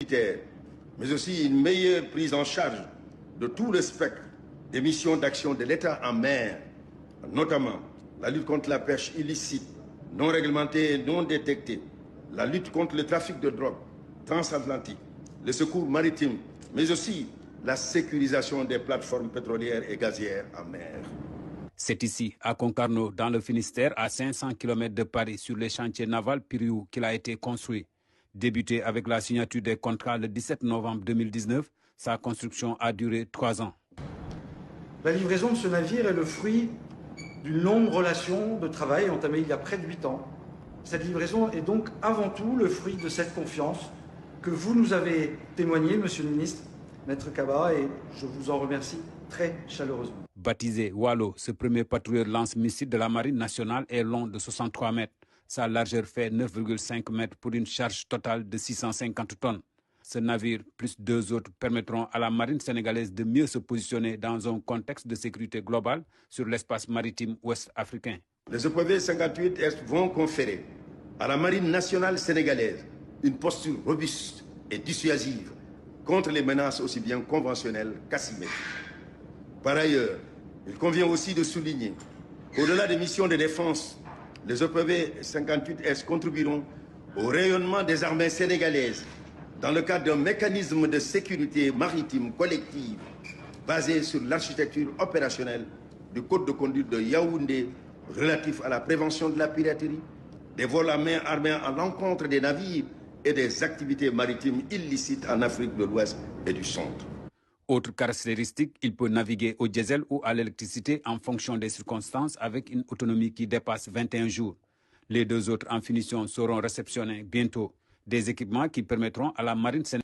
sécuritaire, mais aussi une meilleure prise en charge de tout le spectre des missions d'action de l'État en mer, notamment la lutte contre la pêche illicite, non réglementée et non détectée, la lutte contre le trafic de drogue transatlantique, le secours maritime, mais aussi la sécurisation des plateformes pétrolières et gazières en mer. C'est ici, à Concarneau, dans le Finistère, à 500 km de Paris, sur les chantiers navals Piriou, qu'il a été construit. Débuté avec la signature des contrats le 17 novembre 2019, sa construction a duré 3 ans. La livraison de ce navire est le fruit d'une longue relation de travail entamée il y a près de 8 ans. Cette livraison est donc avant tout le fruit de cette confiance que vous nous avez témoignée, Monsieur le Ministre, Maître Kaba, et je vous en remercie très chaleureusement. Baptisé Wallo, ce premier patrouilleur lance-missile de la Marine nationale est long de 63 mètres. Sa largeur fait 9,5 mètres pour une charge totale de 650 tonnes. Ce navire, plus 2 autres, permettront à la marine sénégalaise de mieux se positionner dans un contexte de sécurité globale sur l'espace maritime ouest-africain. Les EPV 58 Est vont conférer à la marine nationale sénégalaise une posture robuste et dissuasive contre les menaces aussi bien conventionnelles qu'asymétriques. Par ailleurs, il convient aussi de souligner qu'au-delà des missions de défense, les EPV 58 Est contribueront au rayonnement des armées sénégalaises dans le cadre d'un mécanisme de sécurité maritime collective basé sur l'architecture opérationnelle du Code de conduite de Yaoundé relatif à la prévention de la piraterie, des vols à main armés à l'encontre des navires et des activités maritimes illicites en Afrique de l'Ouest et du Centre. Autre caractéristique, il peut naviguer au diesel ou à l'électricité en fonction des circonstances avec une autonomie qui dépasse 21 jours. Les 2 autres en finition seront réceptionnés bientôt. Des équipements qui permettront à la marine sénégalaise